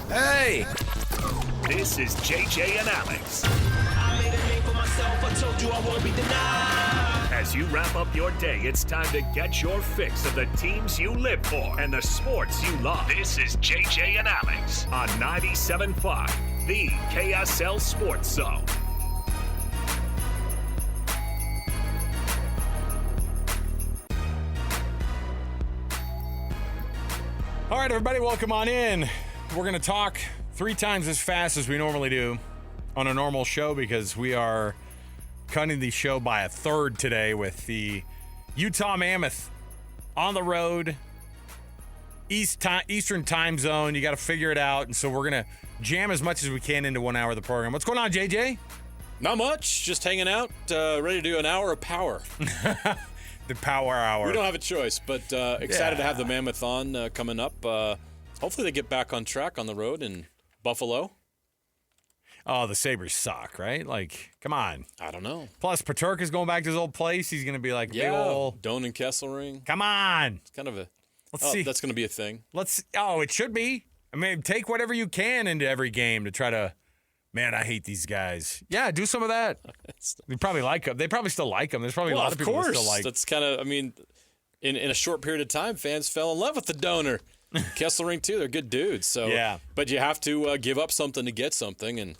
Hey! This is JJ and Alex. I made a name for myself, I told you I won't be denied. As you wrap up your day, it's time to get your fix of the teams you live for and the sports you love. This is JJ and Alex on 97.5, the KSL Sports Zone. All right, everybody, welcome on in. We're going to talk 3 times as fast as we normally do on a normal show because we are cutting the show by a third today with the Utah Mammoth on the road, Eastern time zone. You got to figure it out, and so we're going to jam as much as we can into 1 hour of the program. What's going on, JJ? Not much. Just hanging out, ready to do an hour of power. The power hour. We don't have a choice, but excited to have the Mammoth on coming up. Hopefully they get back on track on the road in Buffalo. Oh, the Sabres suck, right? Like, come on. I don't know. Plus, Paterka's going back to his old place. He's going to be like a big old... Doan and Kesselring. Come on. It's kind of a... Let's see. That's going to be a thing. It should be. I mean, take whatever you can into every game to try to... Man, I hate these guys. Yeah, do some of that. They probably like them. They probably still like them. There's probably a lot of people who still like. That's kind of. I mean, in a short period of time, fans fell in love with the donor. Kesselring too. They're good dudes. So yeah. But you have to give up something to get something, and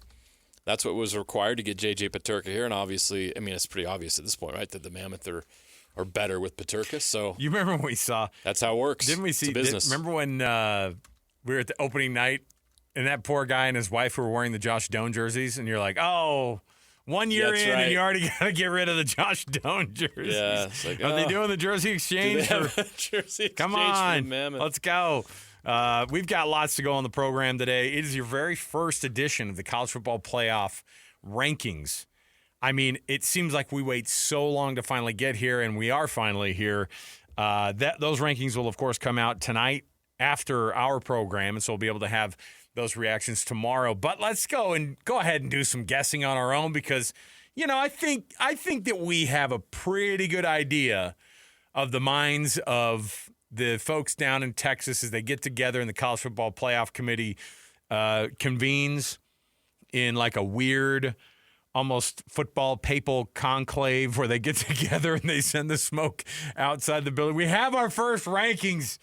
that's what was required to get J.J. Paterka here. And obviously, I mean, it's pretty obvious at this point, right, that the Mammoth are better with Paterka. So you remember when we saw? That's how it works. Didn't we see? It's a business. Remember when we were at the opening night? And that poor guy and his wife were wearing the Josh Doan jerseys, and you're like, oh, 1 year That's in, right. and you already got to get rid of the Josh Doan jerseys. Yeah, it's like, Are they doing the jersey exchange? Do they have a jersey exchange Come for the on, Mammoth? let's go. We've got lots to go on the program today. It is your very first edition of the College Football Playoff Rankings. I mean, it seems like we wait so long to finally get here, and we are finally here. Those rankings will, of course, come out tonight after our program, and so we'll be able to have those reactions tomorrow. But let's go ahead and do some guessing on our own because, you know, I think that we have a pretty good idea of the minds of the folks down in Texas as they get together and the College Football Playoff Committee convenes in like a weird, almost football papal conclave where they get together and they send the smoke outside the building. We have our first rankings.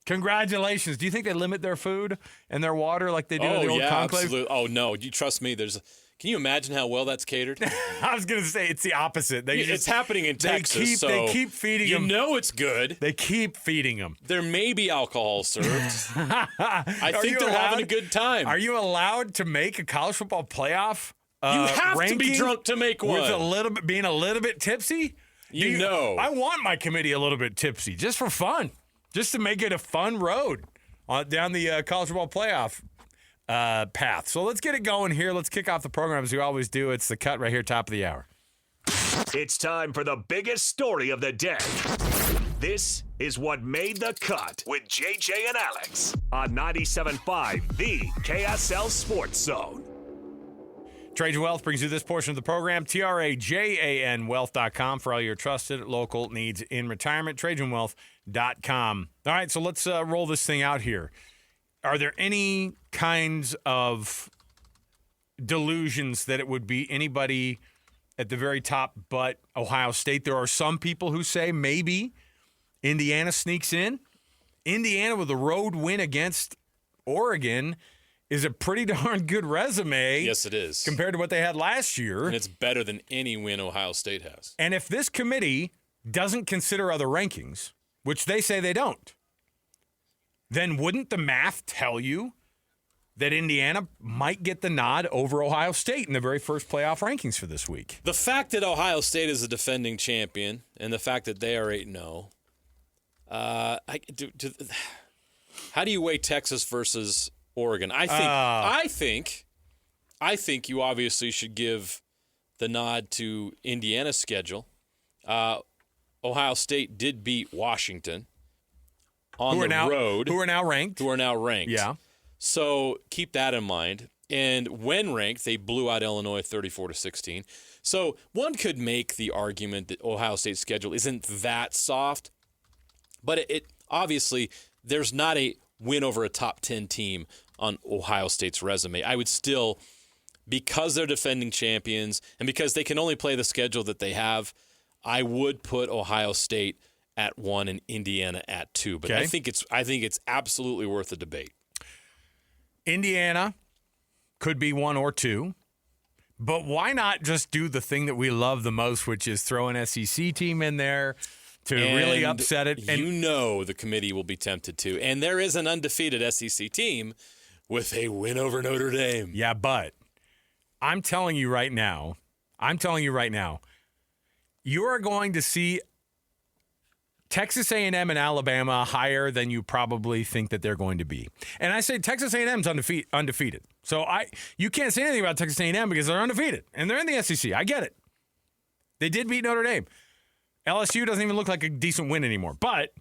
Congratulations. Do you think they limit their food and their water like they do in the old conclave? Absolutely. Oh, no. You trust me. Can you imagine how well that's catered? I was going to say it's the opposite. It's happening in Texas. They keep feeding them. You know it's good. They keep feeding them. There may be alcohol served. I think they're having a good time. Are you allowed to make a college football playoff you have to be drunk to make one. With being a little bit tipsy? You know. I want my committee a little bit tipsy just for fun. Just to make it a fun road down the college football playoff path. So let's get it going here. Let's kick off the program as we always do. It's the cut right here, top of the hour. It's time for the biggest story of the day. This is what made the cut with JJ and Alex on 97.5, the KSL Sports Zone. Trajan Wealth brings you this portion of the program. TRAJAN Wealth.com for all your trusted local needs in retirement. TrajanWealth.com. All right, so let's roll this thing out here. Are there any kinds of delusions that it would be anybody at the very top but Ohio State? There are some people who say maybe Indiana sneaks in. Indiana with a road win against Oregon is a pretty darn good resume. Yes, it is. Compared to what they had last year. And it's better than any win Ohio State has. And if this committee doesn't consider other rankings, which they say they don't, then wouldn't the math tell you that Indiana might get the nod over Ohio State in the very first playoff rankings for this week? The fact that Ohio State is a defending champion and the fact that they are 8-0, how do you weigh Texas versus Oregon? I think you obviously should give the nod to Indiana's schedule. Ohio State did beat Washington on the road. Who are now ranked. Yeah. So keep that in mind. And when ranked, they blew out Illinois 34-16. So one could make the argument that Ohio State's schedule isn't that soft, but it obviously there's not a win over a top 10 team on Ohio State's resume. I would still, because they're defending champions and because they can only play the schedule that they have, I would put Ohio State at 1 and Indiana at 2. But Okay. I think it's absolutely worth a debate. Indiana could be 1 or 2. But why not just do the thing that we love the most, which is throw an SEC team in there to really And upset it? And you know the committee will be tempted to. And there is an undefeated SEC team with a win over Notre Dame. yeah, but I'm telling you right now, you are going to see Texas A&M and Alabama higher than you probably think that they're going to be. And I say Texas A&M's undefeated. So you can't say anything about Texas A&M because they're undefeated and they're in the SEC. I get it. They did beat Notre Dame. LSU doesn't even look like a decent win anymore. But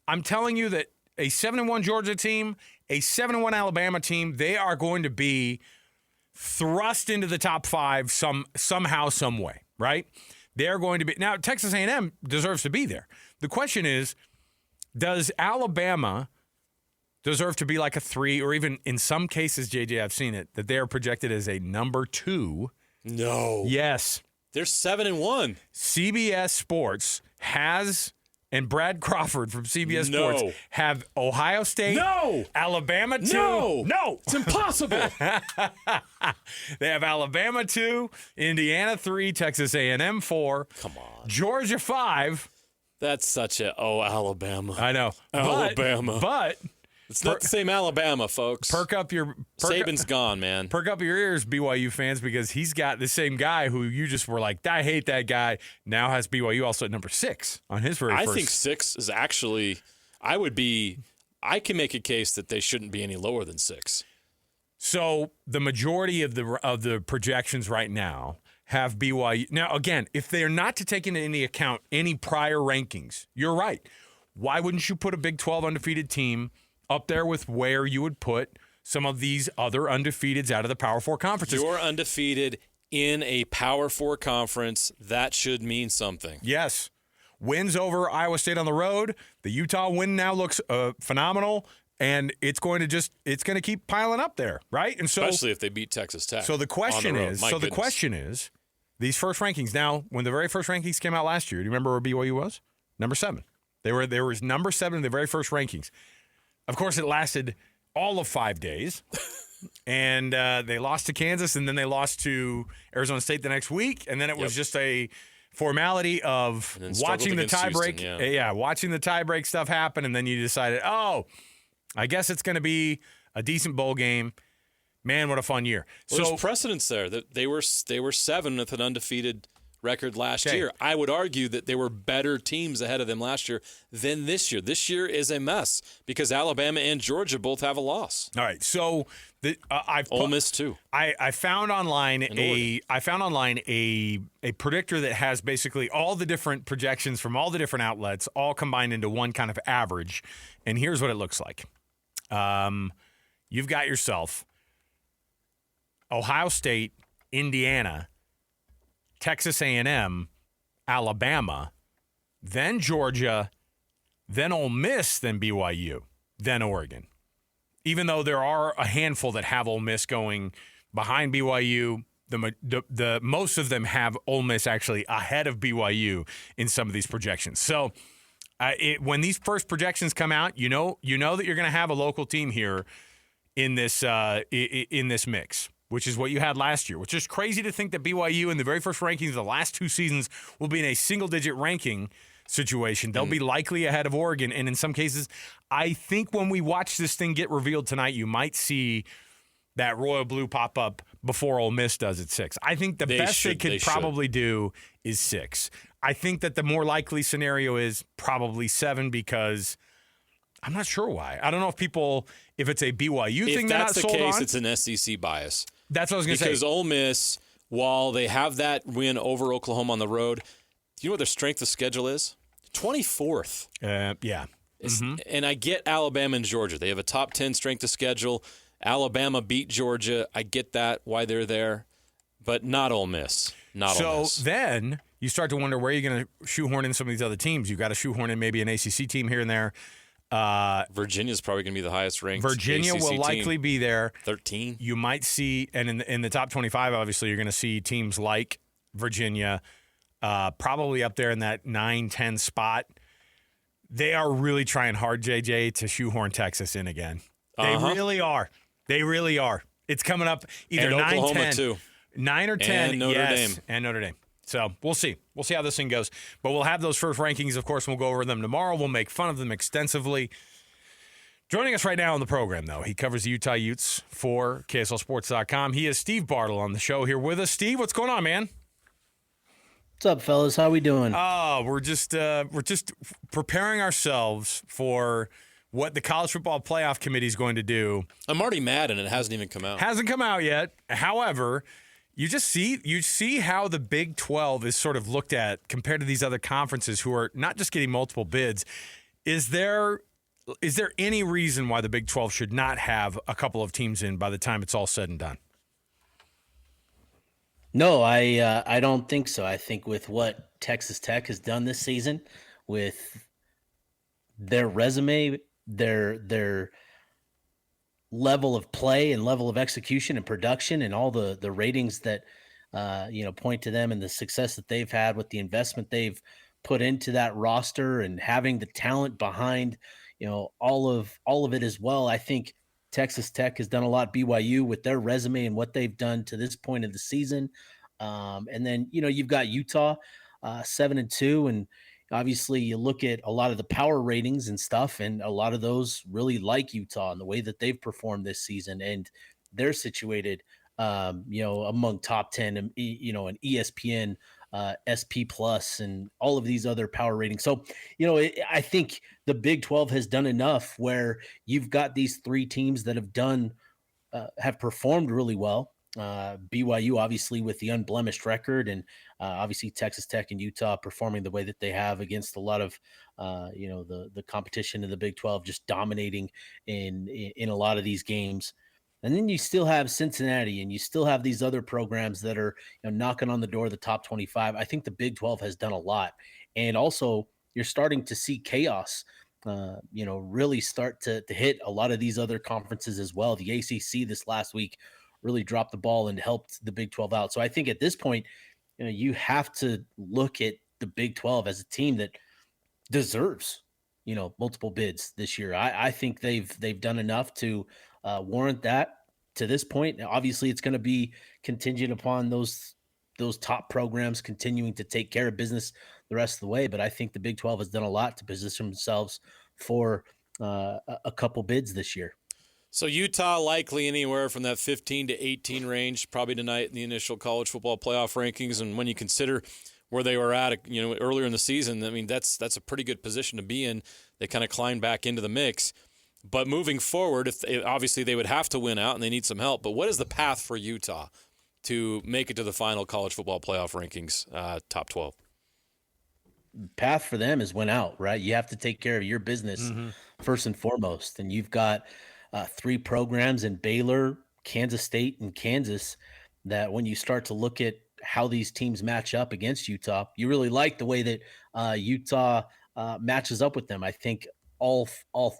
I'm telling you that a 7-1 Georgia team, a 7-1 Alabama team, they are going to be thrust into the top 5 somehow, some way, right? They're going to be. Now, Texas A&M deserves to be there. The question is, does Alabama deserve to be like a 3, or even in some cases, JJ, I've seen it, that they are projected as a number 2? No. Yes. They're 7-1. CBS Sports has, and Brad Crawford from CBS No. Sports have Ohio State, No. Alabama 2. No. It's impossible. They have Alabama 2, Indiana 3, Texas A&M 4. Come on. Georgia 5. That's such Alabama. I know. Alabama. But It's not the same Alabama, folks. Saban's gone, man. Perk up your ears, BYU fans, because he's got the same guy who you just were like, I hate that guy, now has BYU also at number 6 on his very first. I think 6 is actually, I can make a case that they shouldn't be any lower than 6. So the majority of the projections right now have BYU. Now, again, if they're not to take into any account any prior rankings, you're right. Why wouldn't you put a Big 12 undefeated team up there with where you would put some of these other undefeateds out of the Power 4 conferences? You're undefeated in a Power 4 conference. That should mean something. Yes. Wins over Iowa State on the road. The Utah win now looks phenomenal, and it's going to keep piling up there, right? And so, especially if they beat Texas Tech. So the question is, these first rankings. Now, when the very first rankings came out last year, do you remember where BYU was? Number 7. They were number 7 in the very first rankings. Of course, it lasted all of 5 days, and they lost to Kansas, and then they lost to Arizona State the next week, and then it was just a formality of watching the tiebreak. Watching the tiebreak stuff happen, and then you decided, I guess it's going to be a decent bowl game. Man, what a fun year! Well, there's precedence there that they were 7 with an undefeated record last year. I would argue that there were better teams ahead of them last year than this year. This year is a mess because Alabama and Georgia both have a loss. All right, so Ole Miss too. I found online a predictor that has basically all the different projections from all the different outlets all combined into one kind of average, and here's what it looks like. You've got yourself Ohio State, Indiana, Texas A&M, Alabama, then Georgia, then Ole Miss, then BYU, then Oregon. Even though there are a handful that have Ole Miss going behind BYU, the most of them have Ole Miss actually ahead of BYU in some of these projections. So when these first projections come out, you know that you're going to have a local team here in this mix, which is what you had last year, which is crazy to think that BYU in the very first rankings of the last 2 seasons will be in a single-digit ranking situation. They'll be likely ahead of Oregon, and in some cases, I think when we watch this thing get revealed tonight, you might see that royal blue pop up before Ole Miss does at 6. I think the best they could probably do is 6. I think that the more likely scenario is probably 7 because I'm not sure why. I don't know if it's a BYU thing they're not sold on. If that's the case, it's an SEC bias. That's what I was going to say. Because Ole Miss, while they have that win over Oklahoma on the road, do you know what their strength of schedule is? 24th. Yeah. And I get Alabama and Georgia. They have a top 10 strength of schedule. Alabama beat Georgia. I get that, why they're there. But not Ole Miss. So then you start to wonder where you're going to shoehorn in some of these other teams. You've got to shoehorn in maybe an ACC team here and there. Virginia's probably going to be the highest ranked. Virginia ACC will team. likely be there. 13. You might see, and in the top 25, obviously, you're going to see teams like Virginia, probably up there in that 9-10 spot. They are really trying hard, JJ, to shoehorn Texas in again. They really are. They really are. It's coming up either and 9, Oklahoma 10. too. 9 or 10. And Notre yes, Dame. and Notre Dame. So we'll see. We'll see how this thing goes. But we'll have those first rankings, of course, and we'll go over them tomorrow. We'll make fun of them extensively. Joining us right now on the program, though, he covers the Utah Utes for KSLSports.com. He is Steve Bartle on the show here with us. Steve, what's going on, man? What's up, fellas? How we doing? Oh, we're just preparing ourselves for what the College Football Playoff Committee is going to do. I'm already mad, and it hasn't even come out. Hasn't come out yet. However, you see how the Big 12 is sort of looked at compared to these other conferences who are not just getting multiple bids. Is there any reason why the Big 12 should not have a couple of teams in by the time it's all said and done? No, I don't think so. I think with what Texas Tech has done this season, with their resume, their level of play and level of execution and production, and all the ratings that point to them and the success that they've had with the investment they've put into that roster and having the talent behind, all of it as well. I think Texas Tech has done a lot. BYU with their resume and what they've done to this point of the season. And then, you've got Utah 7-2. And obviously you look at a lot of the power ratings and stuff, and a lot of those really like Utah and the way that they've performed this season. And they're situated, among top 10, and, an ESPN, SP Plus, and all of these other power ratings. So, I think the Big 12 has done enough where you've got these three teams that have performed really well. BYU, obviously, with the unblemished record, and obviously Texas Tech and Utah performing the way that they have against a lot of, the competition in the Big 12, just dominating in a lot of these games. And then you still have Cincinnati, and you still have these other programs that are knocking on the door of the top 25. I think the Big 12 has done a lot. And also, you're starting to see chaos, really start to hit a lot of these other conferences as well. The ACC this last week really dropped the ball and helped the Big 12 out. So I think at this point, you have to look at the Big 12 as a team that deserves, multiple bids this year. I think they've done enough to warrant that to this point. Now, obviously, it's going to be contingent upon those top programs continuing to take care of business the rest of the way. But I think the Big 12 has done a lot to position themselves for a couple bids this year. So Utah likely anywhere from that 15 to 18 range, probably tonight in the initial college football playoff rankings. And when you consider where they were at, earlier in the season, I mean, that's a pretty good position to be in. They kind of climbed back into the mix. But moving forward, obviously they would have to win out and they need some help. But what is the path for Utah to make it to the final college football playoff rankings, top 12? Path for them is win out, right? You have to take care of your business first and foremost. And you've got three programs in Baylor, Kansas State, and Kansas that when you start to look at how these teams match up against Utah, you really like the way that Utah matches up with them. I think all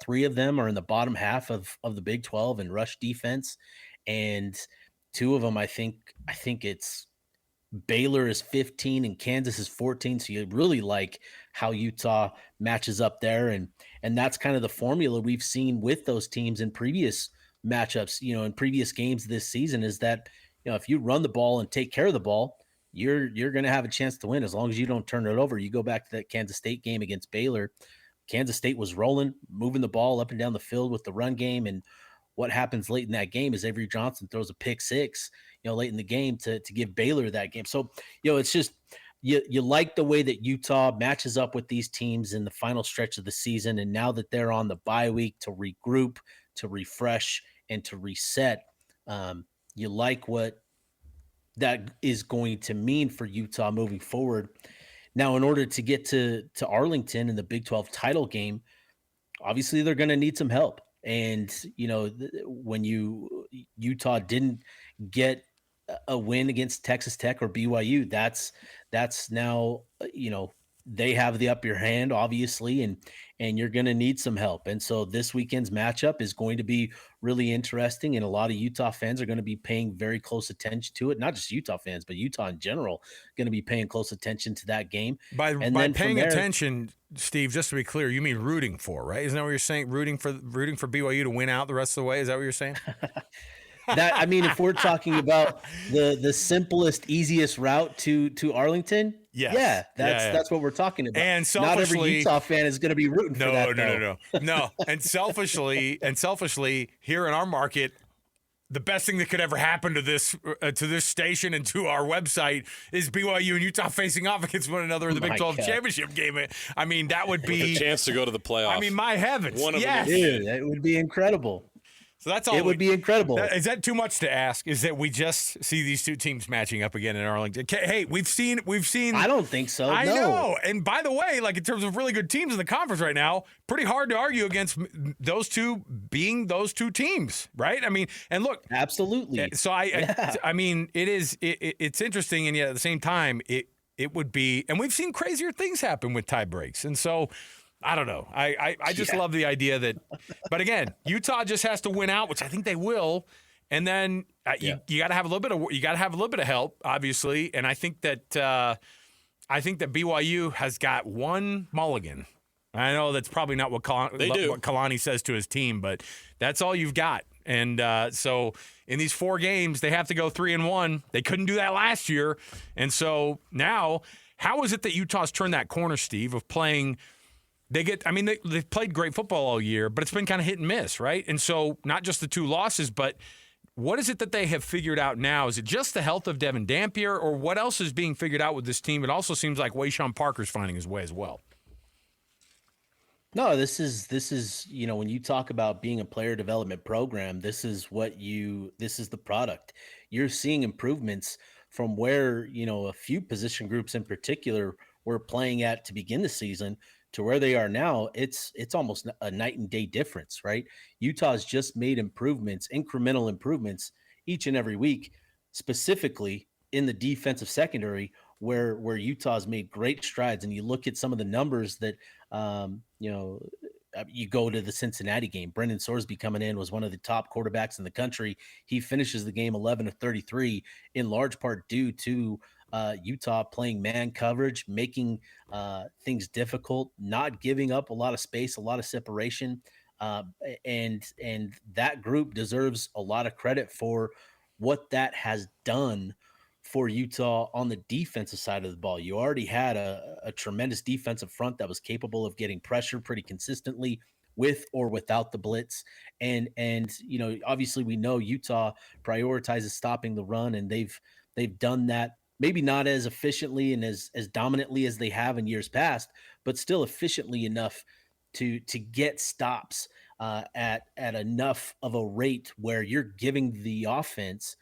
three of them are in the bottom half of the Big 12 in rush defense, and two of them, I think it's Baylor is 15 and Kansas is 14. So you really like how Utah matches up there, and that's kind of the formula we've seen with those teams in previous matchups. In previous games this season, is that if you run the ball and take care of the ball, you're going to have a chance to win as long as you don't turn it over. You go back to that Kansas State game against Baylor. Kansas State was rolling, moving the ball up and down the field with the run game. And what happens late in that game is Avery Johnson throws a pick six, late in the game to give Baylor that game. So, it's just, you like the way that Utah matches up with these teams in the final stretch of the season. And now that they're on the bye week to regroup, to refresh, and to reset, you like what that is going to mean for Utah moving forward. Now, in order to get to Arlington in the Big 12 title game, obviously they're going to need some help. And, when Utah didn't get a win against Texas Tech or BYU, that's now, they have the upper hand, obviously, and you're going to need some help. And so this weekend's matchup is going to be really interesting, and a lot of Utah fans are going to be paying very close attention to it. Not just Utah fans, but Utah in general going to be paying close attention to that game. By Then paying attention, Steve, just to be clear, you mean rooting for, right? Isn't that what you're saying? Rooting for BYU to win out the rest of the way? Is that what you're saying? That, I mean, if we're talking about the simplest, easiest route to Arlington, Yes. yeah, Yeah. that's what we're talking about. And not every selfishly- Utah fan is going to be rooting for that. No. And selfishly, here in our market, the best thing that could ever happen to this station and to our website is BYU and Utah facing off against one another in the Big My 12 God. championship game. I mean, that would A be. chance to go to the playoff. I mean, my heavens. One of them yes. is- Dude, it would be incredible. So that's all. It would be incredible. Is that too much to ask? Is that we just see these two teams matching up again in Arlington? Hey, we've seen. I don't think so. I no. know. And by the way, like in terms of really good teams in the conference right now, pretty hard to argue against those two being those two teams, right? I mean, and look, Absolutely. so I mean, it's interesting, and yet at the same time, it would be, and we've seen crazier things happen with tie breaks, and so. I don't know. I just love the idea that, but again, Utah just has to win out, which I think they will, and then you got to have a little bit of help, obviously, and I think that BYU has got one mulligan. I know that's probably not what Kalani says to his team, but that's all you've got, and so in these 4 games they have to go 3-1. They couldn't do that last year, and so now, how is it that Utah's turned that corner, Steve, of playing? They've played great football all year, but it's been kind of hit and miss, right? And so not just the 2 losses, but what is it that they have figured out now? Is it just the health of Devin Dampier, or what else is being figured out with this team? It also seems like Wayshawn Parker's finding his way as well. No, this is when you talk about being a player development program, this is the product. You're seeing improvements from where, a few position groups in particular were playing at to begin the season to where they are now. It's almost a night and day difference, right? Utah's just made incremental improvements each and every week, specifically in the defensive secondary where Utah's made great strides. And you look at some of the numbers that, you go to the Cincinnati game. Brendan Sorsby coming in was one of the top quarterbacks in the country. He finishes the game 11 of 33, in large part due to Utah playing man coverage, making things difficult, not giving up a lot of space, a lot of separation. And that group deserves a lot of credit for what that has done for Utah on the defensive side of the ball. You already had a tremendous defensive front that was capable of getting pressure pretty consistently with or without the blitz. And obviously we know Utah prioritizes stopping the run, and they've done that, maybe not as efficiently and as dominantly as they have in years past, but still efficiently enough to get stops at enough of a rate where you're giving the offense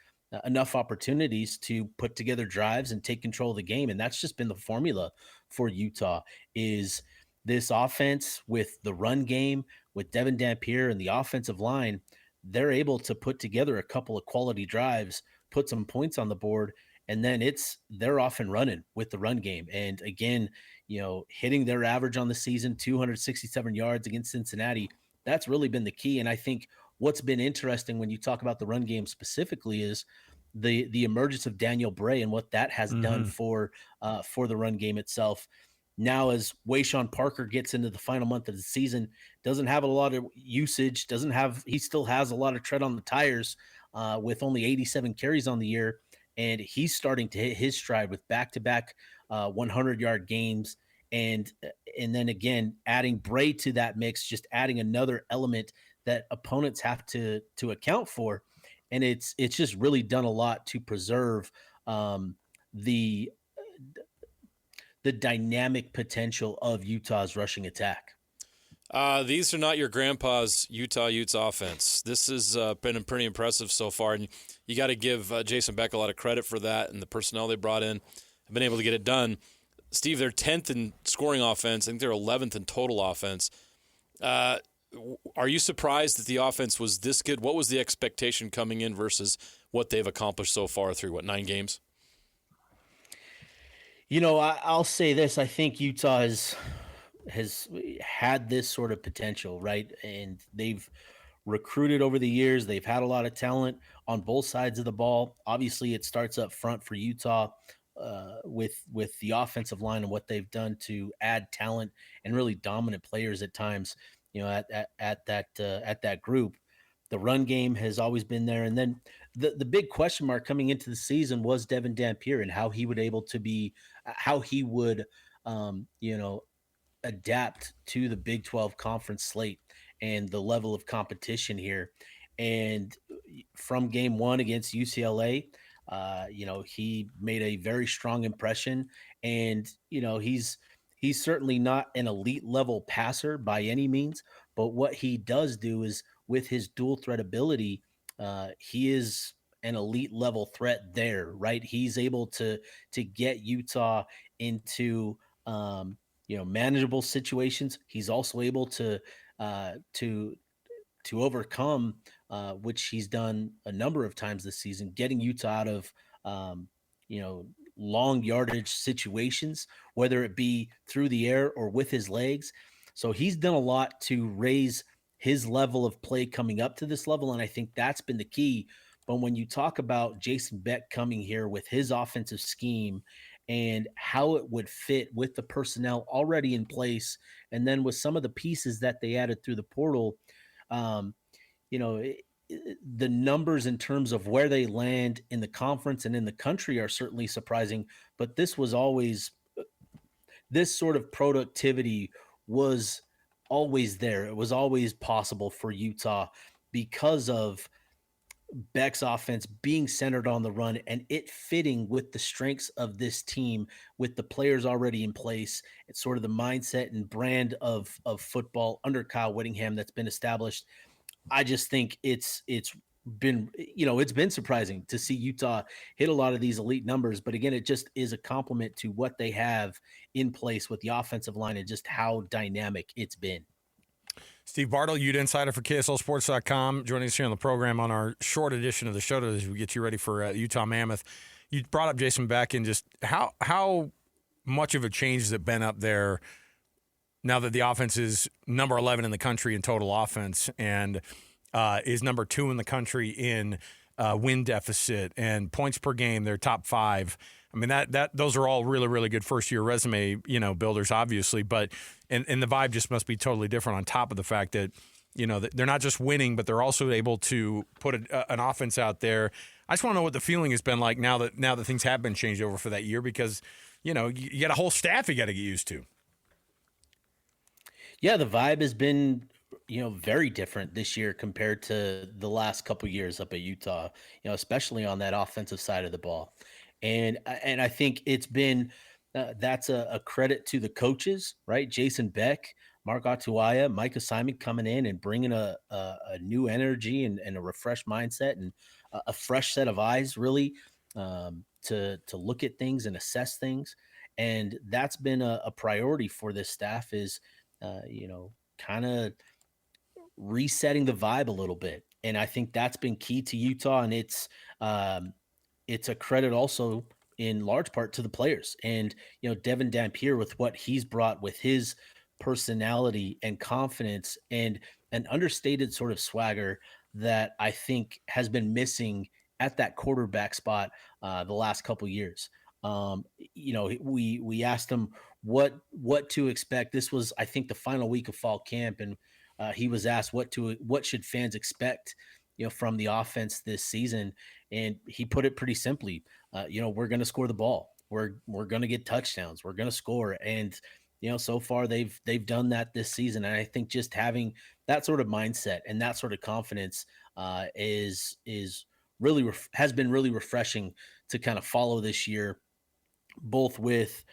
enough opportunities to put together drives and take control of the game. And that's just been the formula for Utah, is this offense with the run game, with Devin Dampier and the offensive line. They're able to put together a couple of quality drives, put some points on the board, and then they're off and running with the run game. And again, hitting their average on the season, 267 yards against Cincinnati, that's really been the key. And I think what's been interesting when you talk about the run game specifically is the emergence of Daniel Bray and what that has done for the run game itself. Now, as Wayshawn Parker gets into the final month of the season, doesn't have a lot of usage, he still has a lot of tread on the tires with only 87 carries on the year. And he's starting to hit his stride with back-to-back 100-yard games. And then again, adding Bray to that mix, just adding another element that opponents have to account for. And it's just really done a lot to preserve the dynamic potential of Utah's rushing attack. These are not your grandpa's Utah Utes offense. This has been pretty impressive so far, and you got to give Jason Beck a lot of credit for that, and the personnel they brought in have been able to get it done. Steve, they're 10th in scoring offense. I think they're 11th in total offense. Are you surprised that the offense was this good? What was the expectation coming in versus what they've accomplished so far through, 9 games? I'll say this. I think Utah has had this sort of potential, right? And they've recruited over the years. They've had a lot of talent on both sides of the ball. Obviously, it starts up front for Utah with the offensive line and what they've done to add talent and really dominant players at times. At that group, the run game has always been there. And then the big question mark coming into the season was Devin Dampier and how he would adapt to the Big 12 conference slate and the level of competition here. And from game one against UCLA, he made a very strong impression. And, he's certainly not an elite level passer by any means, but what he does do is with his dual threat ability, he is an elite level threat there, right? He's able to get Utah into manageable situations. He's also able to overcome, which he's done a number of times this season, getting Utah out of long yardage situations, whether it be through the air or with his legs. So he's done a lot to raise his level of play coming up to this level, and I think that's been the key. But when you talk about Jason Beck coming here with his offensive scheme and how it would fit with the personnel already in place, and then with some of the pieces that they added through the portal, um, the numbers in terms of where they land in the conference and in the country are certainly surprising. But this sort of productivity was always there. It was always possible for Utah because of Beck's offense being centered on the run and it fitting with the strengths of this team, with the players already in place. It's sort of the mindset and brand of football under Kyle Whittingham that's been established. I just think it's been surprising to see Utah hit a lot of these elite numbers, but again, it just is a compliment to what they have in place with the offensive line and just how dynamic it's been. Steve Bartle, Ute Insider for KSLSports.com, joining us here on the program on our short edition of the show as we get you ready for Utah Mammoth. You brought up Jason Beck and just how much of a change has it been up there now that the offense is number 11 in the country in total offense and is number 2 in the country in win deficit and points per game. They're top 5. I mean, those are all really, really good first-year resume, builders, obviously. But and the vibe just must be totally different on top of the fact that, that they're not just winning, but they're also able to put an offense out there. I just want to know what the feeling has been like now that things have been changed over for that year because, you got a whole staff you got to get used to. Yeah, the vibe has been very different this year compared to the last couple of years up at Utah, especially on that offensive side of the ball. And I think it's been that's a credit to the coaches, right? Jason Beck, Mark Atuaya, Micah Simon coming in and bringing a new energy and a refreshed mindset and a fresh set of eyes, really, to look at things and assess things. And that's been a priority for this staff is, kind of resetting the vibe a little bit. And I think that's been key to Utah. And it's a credit also in large part to the players and, Devin Dampier with what he's brought with his personality and confidence and an understated sort of swagger that I think has been missing at that quarterback spot the last couple of years. We asked him what to expect. This was, I think, the final week of fall camp, and he was asked what should fans expect, from the offense this season, and he put it pretty simply. We're going to score the ball. We're going to get touchdowns. We're going to score, and so far they've done that this season. And I think just having that sort of mindset and that sort of confidence is really has been really refreshing to kind of follow this year, both with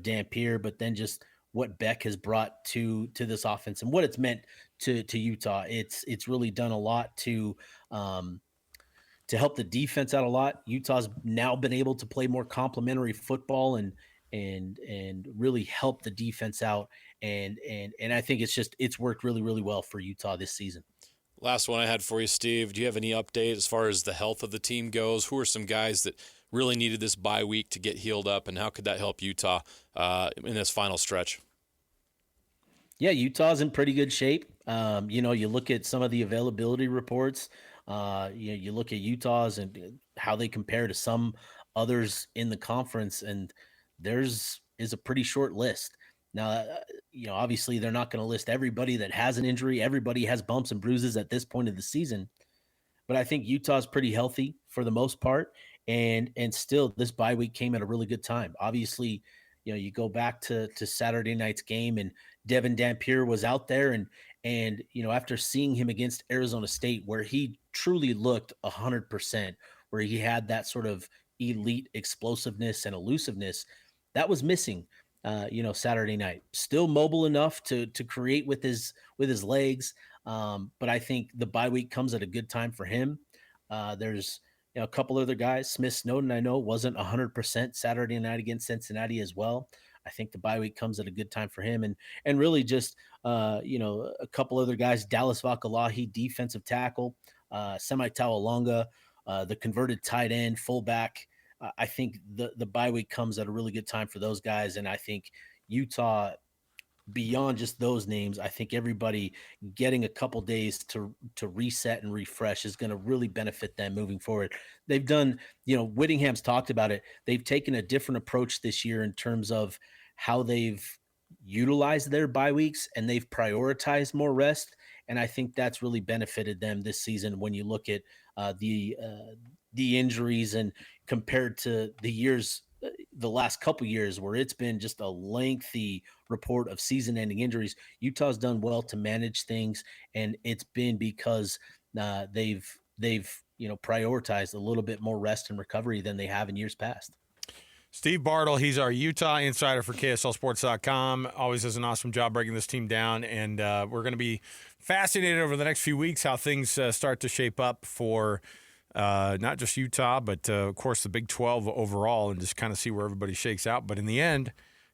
Dampier, but then just what Beck has brought to this offense and what it's meant to Utah. It's really done a lot to help the defense out a lot. Utah's now been able to play more complementary football and really help the defense out. And I think it's worked really, really well for Utah this season. Last one I had for you, Steve. Do you have any update as far as the health of the team goes? Who are some guys that really needed this bye week to get healed up, and how could that help Utah in this final stretch? Yeah, Utah's in pretty good shape. You look at some of the availability reports. You look at Utah's and how they compare to some others in the conference, and theirs is a pretty short list. Now, obviously they're not going to list everybody that has an injury. Everybody has bumps and bruises at this point of the season, but I think Utah's pretty healthy for the most part, and still this bye week came at a really good time. Obviously, you go back to Saturday night's game, and Devin Dampier was out there, and after seeing him against Arizona State, where he truly looked 100%, where he had that sort of elite explosiveness and elusiveness, that was missing. Saturday night. Still mobile enough to create with his legs, but I think the bye week comes at a good time for him. There's a couple other guys. Smith Snowden, I know, wasn't 100% Saturday night against Cincinnati as well. I think the bye week comes at a good time for him, and really just a couple other guys. Dallas Vakalahi, defensive tackle, Semi Tawalonga, the converted tight end, fullback. I think the bye week comes at a really good time for those guys, and I think Utah, beyond just those names, I think everybody getting a couple days to reset and refresh is going to really benefit them moving forward. They've done, Whittingham's talked about it. They've taken a different approach this year in terms of how they've utilized their bye weeks, and they've prioritized more rest. And I think that's really benefited them this season when you look at the injuries and compared to the last couple years where it's been just a lengthy report of season-ending injuries. Utah's done well to manage things, and it's been because they've prioritized a little bit more rest and recovery than they have in years past. Steve Bartle, he's our Utah insider for KSLSports.com. Always does an awesome job breaking this team down, and we're going to be fascinated over the next few weeks how things start to shape up for not just Utah, but of course the Big 12 overall, and just kind of see where everybody shakes out. But in the end,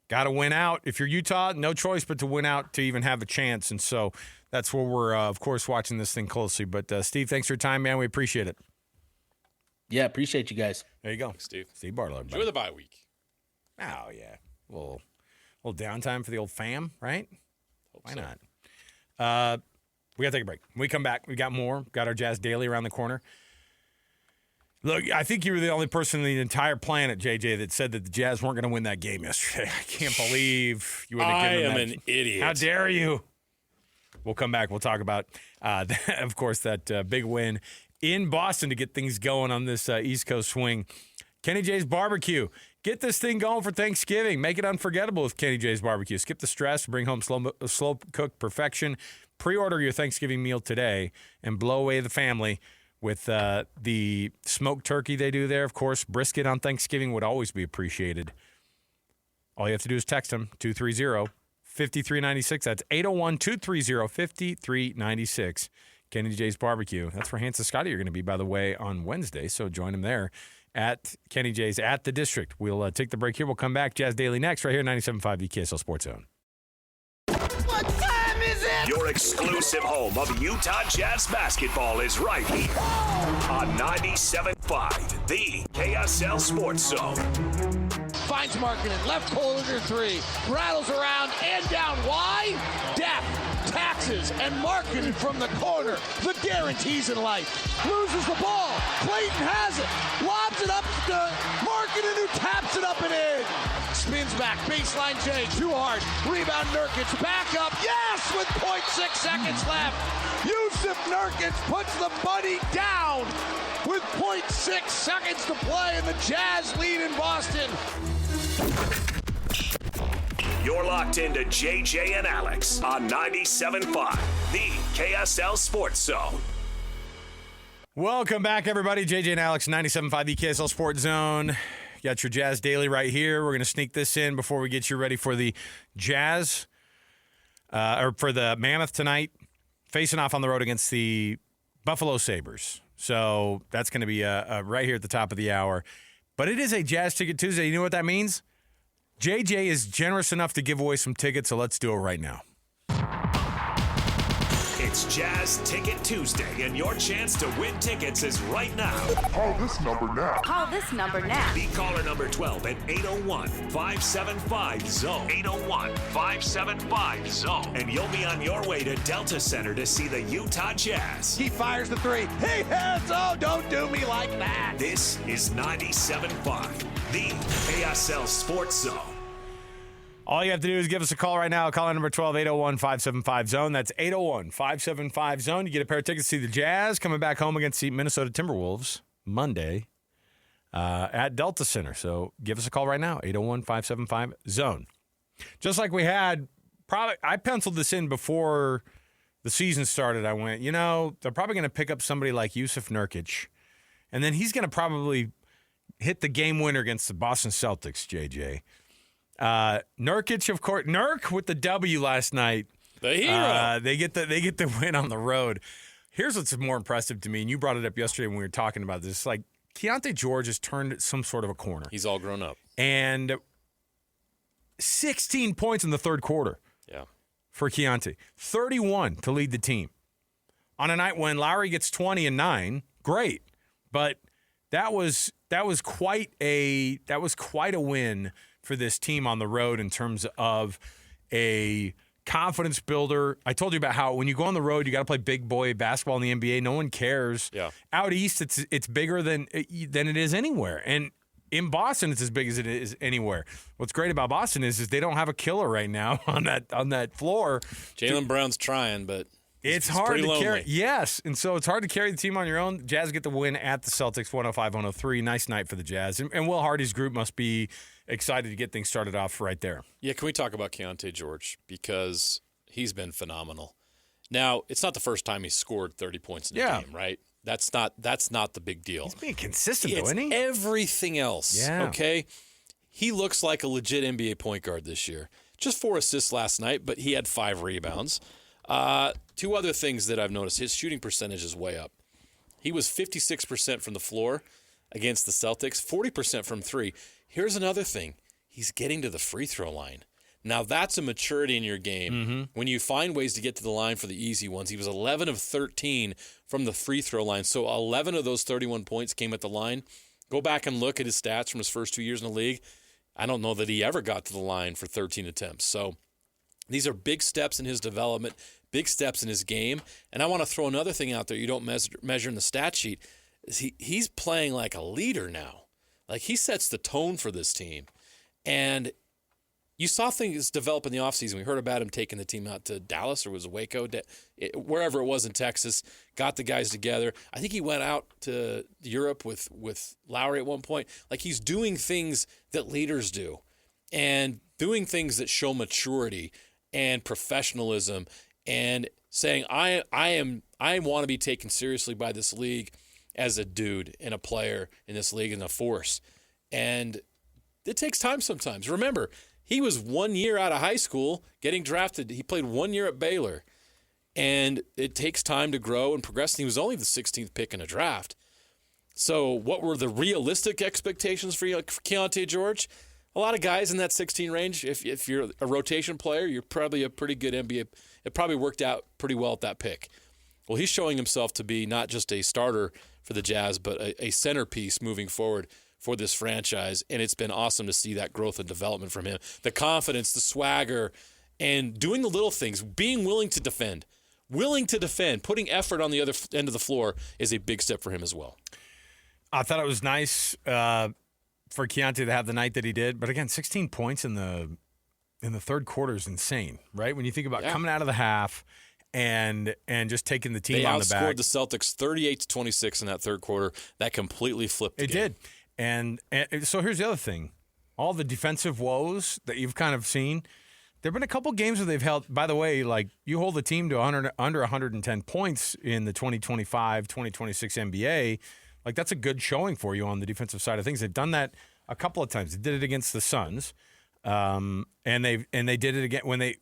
got to win out. If you're Utah, no choice but to win out to even have a chance. And so that's where we're, of course, watching this thing closely. But Steve, thanks for your time, man. We appreciate it. Yeah, appreciate you guys. There you go. Thanks, Steve. Steve Bartle, everybody. Enjoy the bye week. Oh, yeah. A little downtime for the old fam, right? Why not? We got to take a break. When we come back, we got more. Got our Jazz Daily around the corner. Look, I think you were the only person on the entire planet, JJ, that said that the Jazz weren't going to win that game yesterday. I can't believe you would have given them that. I am an idiot. How dare you? We'll come back. We'll talk about, of course, that big win in Boston to get things going on this East Coast swing. Kenny J's Barbecue. Get this thing going for Thanksgiving. Make it unforgettable with Kenny J's Barbecue. Skip the stress. Bring home slow-cooked perfection. Pre-order your Thanksgiving meal today and blow away the family with the smoked turkey they do there. Of course, brisket on Thanksgiving would always be appreciated. All you have to do is text them, 230-5396. That's 801-230-5396. Kenny J's Barbecue. That's where Hans and Scotty are going to be, by the way, on Wednesday, so join them there at Kenny J's at the District. We'll take the break here. We'll come back. Jazz Daily next, right here, 97.5 the KSL Sports Zone. What time is it? Your exclusive home of Utah Jazz basketball is right here on 97.5, the KSL Sports Zone. Finds Markkinen, left corner three, rattles around and down. Why? Depth, taxes, and Markkinen from the corner. The guarantees in life. Loses the ball. Clayton has it. Lobs it up to Markkinen, who taps it up and in. Spins back, baseline J, too hard. Rebound Nurkic, back up. Yes, with 0.6 seconds left. Yusuf Nurkic puts the money down with 0.6 seconds to play, and the Jazz lead in Boston. You're locked into JJ and Alex on 97.5, the KSL Sports Zone. Welcome back, everybody. JJ and Alex, 97.5 the KSL Sports Zone. You got your Jazz Daily right here. We're going to sneak this in before we get you ready for the Jazz, or for the Mammoth tonight, facing off on the road against the Buffalo Sabres. So that's going to be right here at the top of the hour. But it is a Jazz Ticket Tuesday. You know what that means? JJ is generous enough to give away some tickets, so let's do it right now. It's It's Jazz Ticket Tuesday, and your chance to win tickets is right now. Call this number now. Call this number now. Be caller number 12 at 801-575-ZONE. 801-575-ZONE. And you'll be on your way to Delta Center to see the Utah Jazz. He fires the three. He hits. Oh, don't do me like that. This is 97.5, the KSL Sports Zone. All you have to do is give us a call right now. Call number 12, 801-575-ZONE. That's 801-575-ZONE. You get a pair of tickets to see the Jazz coming back home against the Minnesota Timberwolves Monday at Delta Center. So give us a call right now, 801-575-ZONE. Just like we had, I penciled this in before the season started. I went, they're probably going to pick up somebody like Yusuf Nurkic, and then he's going to probably hit the game winner against the Boston Celtics, JJ. Nurkic, of course, Nurk with the W last night. The hero. They get the win on the road. Here's what's more impressive to me, and you brought it up yesterday when we were talking about this. Like, Keontae George has turned some sort of a corner. He's all grown up. And 16 points in the third quarter. Yeah. For Keontae. 31 to lead the team. On a night when Lowry gets 20 and 9, great. But that was quite a win for this team on the road in terms of a confidence builder. I told you about how when you go on the road, you got to play big boy basketball in the NBA. No one cares. Yeah. Out east, it's bigger than it is anywhere. And in Boston, it's as big as it is anywhere. What's great about Boston is they don't have a killer right now on that floor. Jaylen Brown's trying, but it's hard to lonely. carry. Yes, and so it's hard to carry the team on your own. Jazz get the win at the Celtics, 105-103. Nice night for the Jazz. And Will Hardy's group must be excited to get things started off right there. Yeah, can we talk about Keontae George? Because he's been phenomenal. Now, it's not the first time he's scored 30 points in a game, right? That's not the big deal. He's being consistent, though, It's isn't he? everything else, okay? He looks like a legit NBA point guard this year. Just 4 assists last night, but he had 5 rebounds. 2 other things that I've noticed. His shooting percentage is way up. He was 56% from the floor against the Celtics, 40% from 3. Here's another thing. He's getting to the free throw line. Now, that's a maturity in your game. When you find ways to get to the line for the easy ones. He was 11 of 13 from the free throw line. So 11 of those 31 points came at the line. Go back and look at his stats from his first 2 years in the league. I don't know that he ever got to the line for 13 attempts. So these are big steps in his development, big steps in his game. And I want to throw another thing out there you don't measure in the stat sheet. He's playing like a leader now. Like, he sets the tone for this team. And you saw things develop in the offseason. We heard about him taking the team out to Dallas, or was it Waco, wherever it was in Texas, got the guys together. I think he went out to Europe with Lowry at one point. Like, he's doing things that leaders do and doing things that show maturity and professionalism and saying, I want to be taken seriously by this league as a dude and a player in this league and a force. And it takes time sometimes. Remember, he was 1 year out of high school getting drafted. He played 1 year at Baylor. And it takes time to grow and progress. And he was only the 16th pick in a draft. So what were the realistic expectations for Keontae George? A lot of guys in that 16 range, if you're a rotation player, you're probably a pretty good NBA. It probably worked out pretty well at that pick. Well, he's showing himself to be not just a starter for the Jazz, but a centerpiece moving forward for this franchise. And it's been awesome to see that growth and development from him. The confidence, the swagger, and doing the little things, being willing to defend, putting effort on the other end of the floor is a big step for him as well. I thought it was nice for Keontae to have the night that he did. But again, 16 points in the third quarter is insane, right? When you think about coming out of the half and just taking the team on the back. They outscored the Celtics 38-26 in that third quarter. That completely flipped the game. It did. And so here's the other thing. All the defensive woes that you've kind of seen, there have been a couple games where they've held, by the way, like you hold the team to under 110 points in the 2025-2026 NBA. Like, that's a good showing for you on the defensive side of things. They've done that a couple of times. They did it against the Suns. And they did it again when I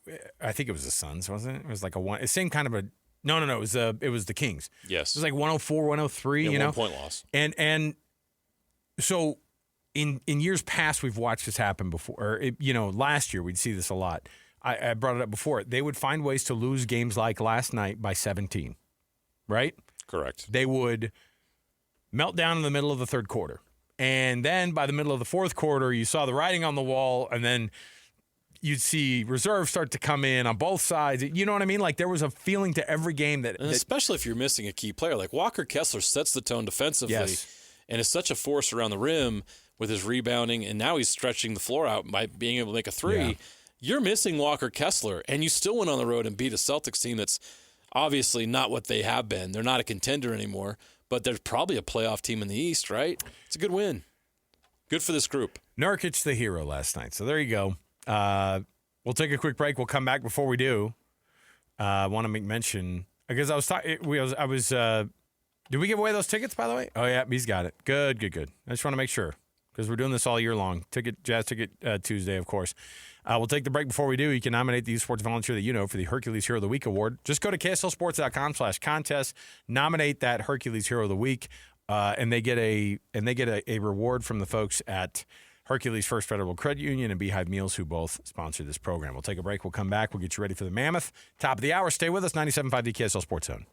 think it was the Suns, wasn't it? It was like a same kind of a no, it was the Kings. Yes. It was like 104, 103, you know. 1 point loss. And so in years past we've watched this happen before. Or last year we'd see this a lot. I brought it up before. They would find ways to lose games like last night by 17, right? Correct. They would melt down in the middle of the third quarter. And then by the middle of the fourth quarter, you saw the writing on the wall, and then you'd see reserves start to come in on both sides. You know what I mean? Like there was a feeling to every game that especially if you're missing a key player. Like Walker Kessler sets the tone defensively and is such a force around the rim with his rebounding, and now he's stretching the floor out by being able to make a three. Yeah. You're missing Walker Kessler, and you still went on the road and beat a Celtics team that's obviously not what they have been. They're not a contender anymore, but they're probably a playoff team in the East, right? It's a good win. Good for this group. Nurkic the hero last night. So there you go. We'll take a quick break. We'll come back. Before we do, I want to make mention because I was talking. Did we give away those tickets, by the way? Oh yeah, he's got it. Good. I just want to make sure because we're doing this all year long. Jazz Ticket Tuesday, of course. We'll take the break. Before we do, you can nominate the Youth Sports Volunteer that you know for the Hercules Hero of the Week award. Just go to KSLSports.com/contest, nominate that Hercules Hero of the Week, and they get a reward from the folks at Hercules First Federal Credit Union and Beehive Meals, who both sponsor this program. We'll take a break. We'll come back. We'll get you ready for the Mammoth. Top of the hour. Stay with us. 97.5 KSL Sports Zone.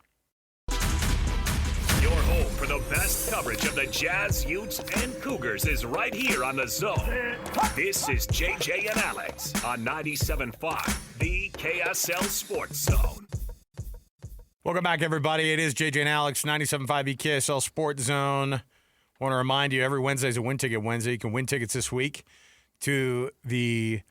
Your home for the best coverage of the Jazz, Utes, and Cougars is right here on the Zone. This is JJ and Alex on 97.5, the KSL Sports Zone. Welcome back, everybody. It is JJ and Alex, 97.5 KSL Sports Zone. I want to remind you, every Wednesday is a Win Ticket Wednesday. You can win tickets this week to the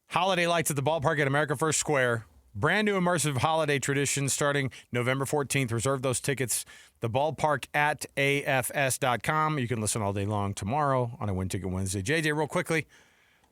Holiday Lights at the Ballpark at America First Square. Brand new immersive holiday tradition starting November 14th. Reserve those tickets. The Ballpark at AFS.com. You can listen all day long tomorrow on a Win Ticket Wednesday. JJ, real quickly,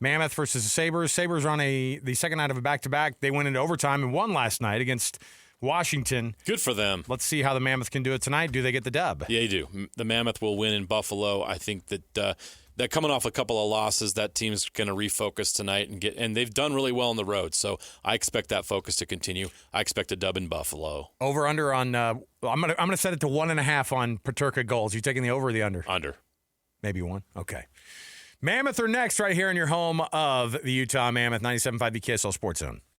Mammoth versus the Sabres. Sabres are on the second night of a back-to-back. They went into overtime and won last night against Washington. Good for them. Let's see how the Mammoth can do it tonight. Do they get the dub? Yeah, they do. The Mammoth will win in Buffalo. I think that that coming off a couple of losses, that team's going to refocus tonight and they've done really well on the road. So I expect that focus to continue. I expect a dub in Buffalo. Over under on I'm gonna set it to 1.5 on Peterka goals. You taking the over or the under? Under. Maybe one. Okay. Mammoth are next right here in your home of the Utah Mammoth, 97.5 KSL Sports Zone.